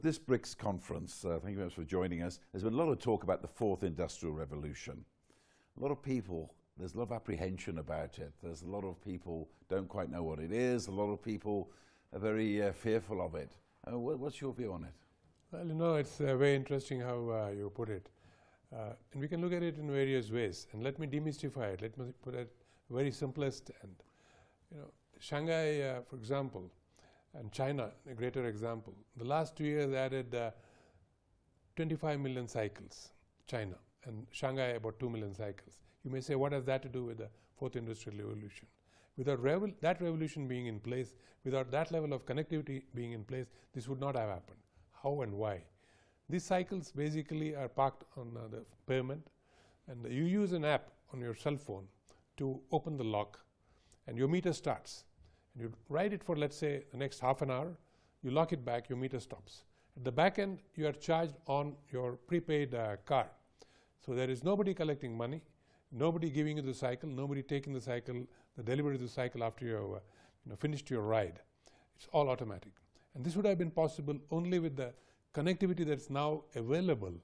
This Brics conference, thank you very much for joining us. There's been a lot of talk about the fourth industrial revolution. A lot of people, there's a lot of apprehension about it. There's a lot of people don't quite know what it is. A lot of people are very fearful of it. What's your view on it? Well, you know, it's very interesting how you put it. And we can look at it in various ways. And let me demystify it. Let me put it very simplest. And you know, Shanghai, for example, and China, a greater example. The last 2 years added 25 million cycles, China, and Shanghai about 2 million cycles. You may say, what has that to do with the fourth industrial revolution? Without that revolution being in place, without that level of connectivity being in place, this would not have happened. How and why? These cycles basically are parked on the pavement, and you use an app on your cell phone to open the lock, and your meter starts. And you ride it for, let's say, the next half an hour, you lock it back, your meter stops. At the back end, you are charged on your prepaid card. So there is nobody collecting money, nobody giving you the cycle, nobody taking the cycle, the delivery of the cycle after you have finished your ride. It's all automatic. And this would have been possible only with the connectivity that's now available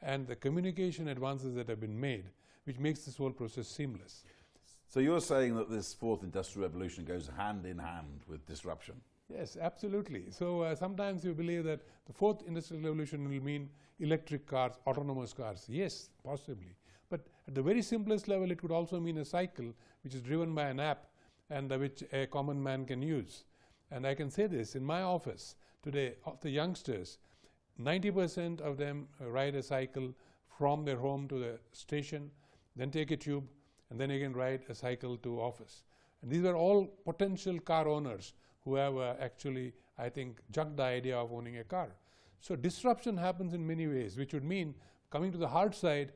and the communication advances that have been made, which makes this whole process seamless. So you're saying that this fourth industrial revolution goes hand in hand with disruption? Yes, absolutely. So sometimes you believe that the fourth industrial revolution will mean electric cars, autonomous cars. Yes, possibly. But at the very simplest level, it could also mean a cycle which is driven by an app and which a common man can use. And I can say this, in my office today, of the youngsters, 90% of them ride a cycle from their home to the station, then take a tube, and then again ride a cycle to office. And these are all potential car owners who have actually, I think, junked the idea of owning a car. So disruption happens in many ways, which would mean, coming to the hard side,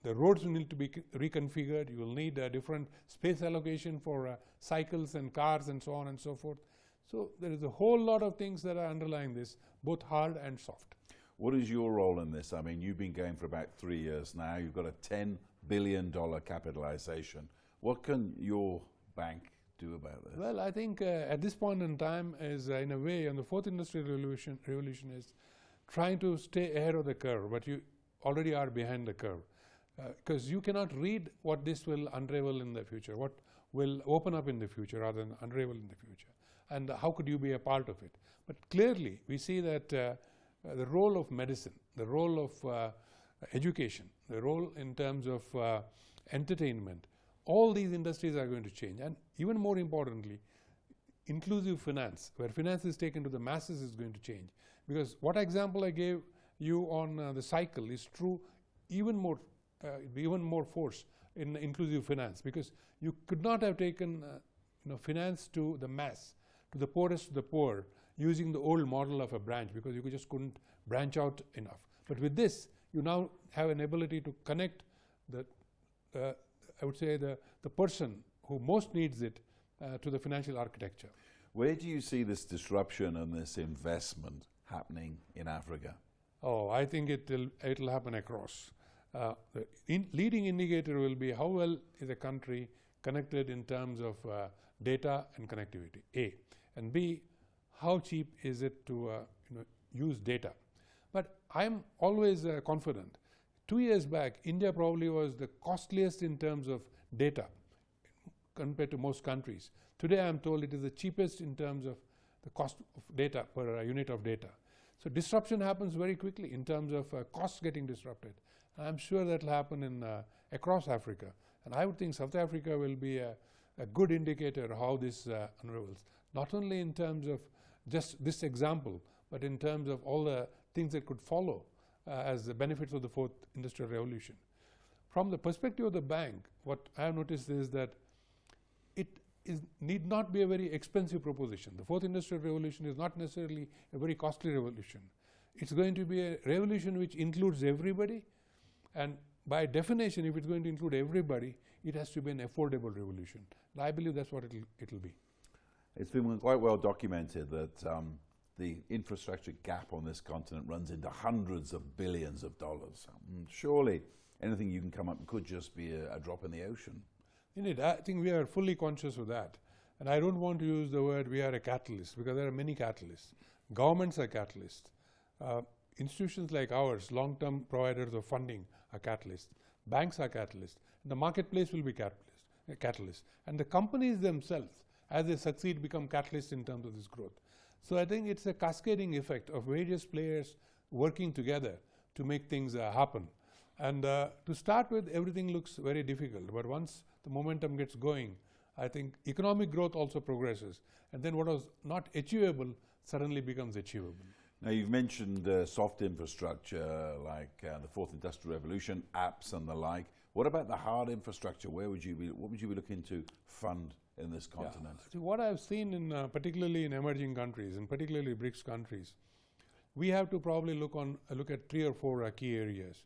the roads will need to be reconfigured. You will need a different space allocation for cycles and cars and so on and so forth. So there is a whole lot of things that are underlying this, both hard and soft. What is your role in this? I mean, you've been going for about 3 years now. You've got a $10 billion capitalization. What can your bank do about this? Well, I think at this point in time is, in a way, on the fourth industrial revolution is trying to stay ahead of the curve, but you already are behind the curve. Because you cannot read what this will unravel in the future, what will open up in the future rather than unravel in the future. And how could you be a part of it? But clearly, we see that the role of medicine, the role of education, the role in terms of entertainment, all these industries are going to change. And even more importantly, inclusive finance, where finance is taken to the masses, is going to change. Because what example I gave you on the cycle is true even more force in inclusive finance, because you could not have taken finance to the mass, to the poorest of the poor, using the old model of a branch, because you just couldn't branch out enough. But with this, you now have an ability to connect I would say the person who most needs it to the financial architecture. Where do you see this disruption and this investment happening in Africa? Oh, I think it'll happen across. The leading indicator will be how well is a country connected in terms of data and connectivity, A. And B, how cheap is it to use data. But I'm always confident. 2 years back, India probably was the costliest in terms of data compared to most countries. Today, I'm told it is the cheapest in terms of the cost of data per unit of data. So disruption happens very quickly in terms of costs getting disrupted. And I'm sure that will happen across Africa. And I would think South Africa will be a good indicator of how this unravels. Not only in terms of just this example, but in terms of all the things that could follow as the benefits of the fourth industrial revolution. From the perspective of the bank, what I have noticed is that it need not be a very expensive proposition. The fourth industrial revolution is not necessarily a very costly revolution. It's going to be a revolution which includes everybody, and by definition, if it's going to include everybody, it has to be an affordable revolution. And I believe that's what it'll be. It's been quite well documented that the infrastructure gap on this continent runs into hundreds of billions of dollars. Surely anything you can come up with could just be a drop in the ocean. Indeed, I think we are fully conscious of that. And I don't want to use the word we are a catalyst, because there are many catalysts. Governments are catalysts. Institutions like ours, long-term providers of funding, are catalysts. Banks are catalysts. The marketplace will be catalyst. And the companies themselves, as they succeed, become catalysts in terms of this growth. So I think it's a cascading effect of various players working together to make things happen. And to start with, everything looks very difficult. But once the momentum gets going, I think economic growth also progresses. And then what was not achievable suddenly becomes achievable. Now, you've mentioned soft infrastructure like the fourth industrial revolution, apps and the like. What about the hard infrastructure? What would you be looking to fund in this continent? Yeah. So what I've seen in particularly in emerging countries, and particularly Brics countries, we have to probably look at 3 or 4 key areas.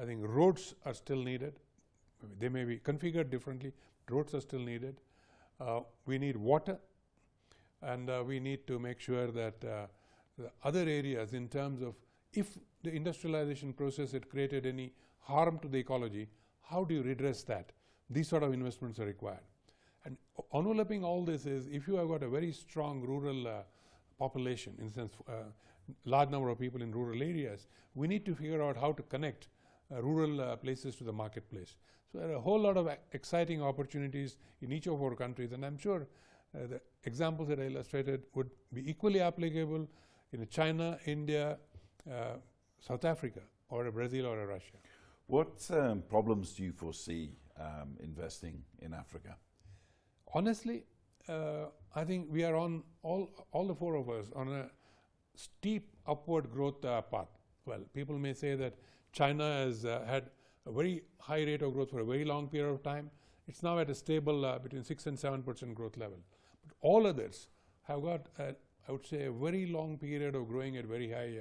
I think roads are still needed. They may be configured differently. Roads are still needed. We need water, and we need to make sure that the other areas, in terms of if the industrialization process had created any harm to the ecology, how do you redress that? These sort of investments are required. And enveloping all this is, if you have got a very strong rural population, in the sense large number of people in rural areas, we need to figure out how to connect rural places to the marketplace. So there are a whole lot of exciting opportunities in each of our countries, and I'm sure the examples that I illustrated would be equally applicable in China, India, South Africa, or Brazil, or Russia. What problems do you foresee investing in Africa? Honestly, I think we are on, all the 4 of us, on a steep upward growth path. Well, people may say that China has had a very high rate of growth for a very long period of time. It's now at a stable between 6 and 7% growth level. But all others have got, I would say, a very long period of growing at very high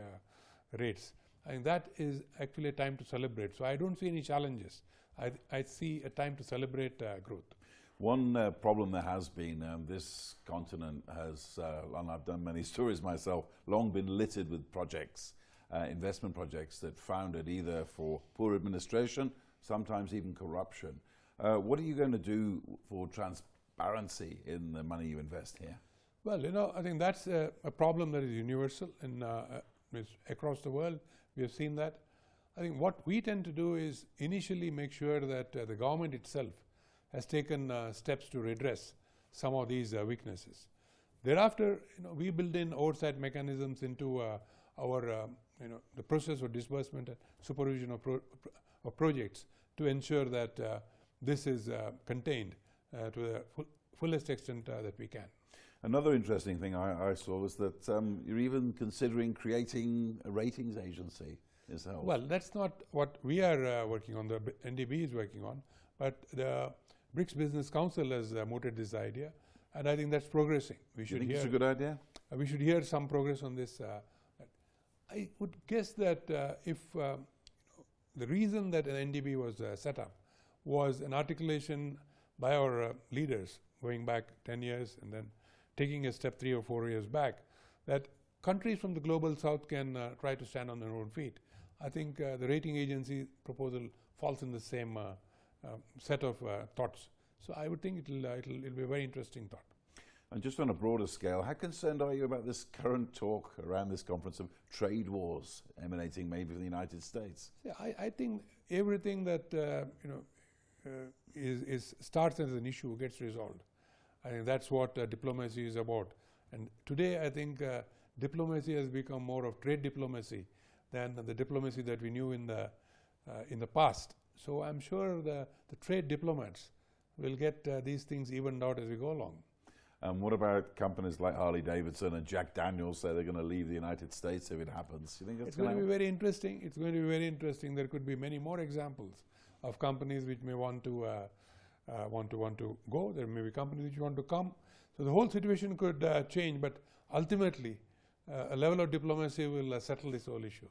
rates. And that is actually a time to celebrate. So I don't see any challenges. I see a time to celebrate growth. One problem there has been, this continent has, and I've done many stories myself, long been littered with projects, investment projects that founded either for poor administration, sometimes even corruption. What are you going to do for transparency in the money you invest here? Well, I think that's a problem that is universal and across the world. We have seen that. I think what we tend to do is initially make sure that the government itself has taken steps to redress some of these weaknesses. Thereafter, we build in oversight mechanisms into our, the process of disbursement and supervision of projects to ensure that this is contained to the fullest extent that we can. Another interesting thing I saw was that you're even considering creating a ratings agency yourself. Well, that's not what we are working on, the NDB is working on, but the Brics Business Council has mooted this idea, and I think that's progressing. You think it's a good idea? We should hear some progress on this. I would guess that if the reason that an NDB was set up was an articulation by our leaders going back 10 years and then taking a step 3 or 4 years back, that countries from the global south can try to stand on their own feet. I think the rating agency proposal falls in the same set of thoughts. So I would think it'll be a very interesting thought. And just on a broader scale, how concerned are you about this current talk around this conference of trade wars emanating maybe from the United States? Yeah, I think everything that starts as an issue gets resolved. I think that's what diplomacy is about. And today, I think diplomacy has become more of trade diplomacy than the diplomacy that we knew in the past. So I'm sure the trade diplomats will get these things evened out as we go along. What about companies like Harley-Davidson and Jack Daniels say they're going to leave the United States if it happens? Do you think that's going to be very interesting? It's going to be very interesting. There could be many more examples of companies which may want to go. There may be companies which want to come. So the whole situation could change, but ultimately a level of diplomacy will settle this whole issue.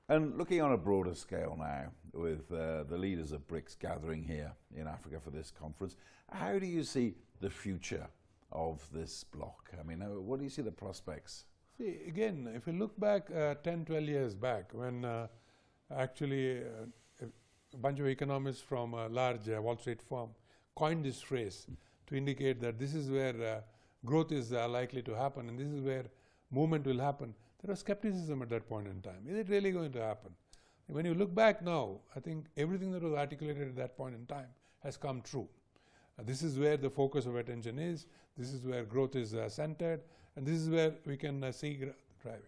And looking on a broader scale now, with the leaders of Brics gathering here in Africa for this conference, how do you see the future of this bloc? I mean, what do you see the prospects? See, again, if you look back 10, 12 years back, when actually a bunch of economists from a large Wall Street firm coined this phrase to indicate that this is where growth is likely to happen and this is where movement will happen, there was skepticism at that point in time. Is it really going to happen? When you look back now, I think everything that was articulated at that point in time has come true. This is where the focus of attention is, this is where growth is centered, and this is where we can see driving.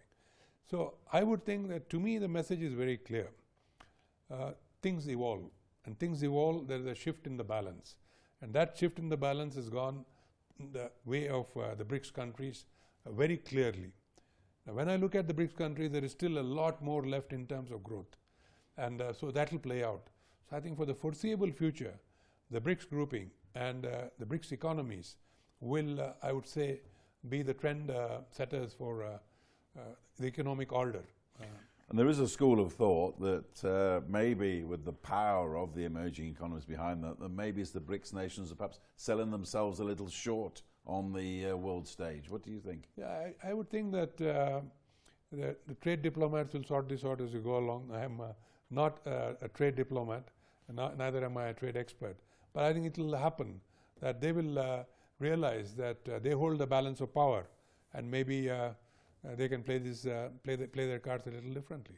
So I would think that, to me, the message is very clear. Things evolve, and things evolve, there is a shift in the balance. And that shift in the balance has gone in the way of the Brics countries very clearly. Now, when I look at the Brics countries, there is still a lot more left in terms of growth. And so that will play out. So I think for the foreseeable future, the Brics grouping and the Brics economies will, I would say, be the trend setters for the economic order. And there is a school of thought that maybe with the power of the emerging economies behind that maybe it's the Brics nations are perhaps selling themselves a little short on the world stage. What do you think? Yeah, I would think that the trade diplomats will sort this out as we go along. I am not a trade diplomat, neither am I a trade expert. But I think it will happen that they will realize that they hold the balance of power, and maybe they can play their cards a little differently.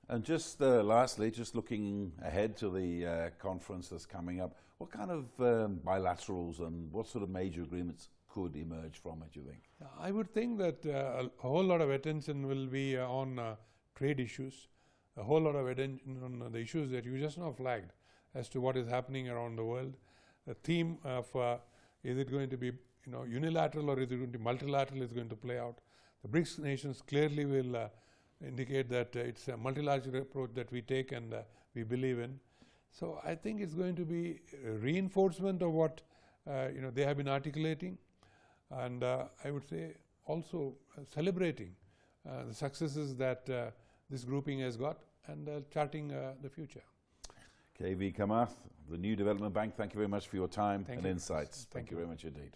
And just lastly, just looking ahead to the conference that's coming up, what kind of bilaterals and what sort of major agreements could emerge from it, you think? I would think that a whole lot of attention will be on trade issues, a whole lot of attention on the issues that you just now flagged as to what is happening around the world. The theme of is it going to be unilateral or is it going to be multilateral is going to play out. The Brics nations clearly will indicate that it's a multilateral approach that we take and we believe in. So I think it's going to be a reinforcement of what they have been articulating, and I would say also celebrating the successes that this grouping has got and charting the future. KV Kamath, the New Development Bank, thank you very much for your time and insights. Thank you very much indeed.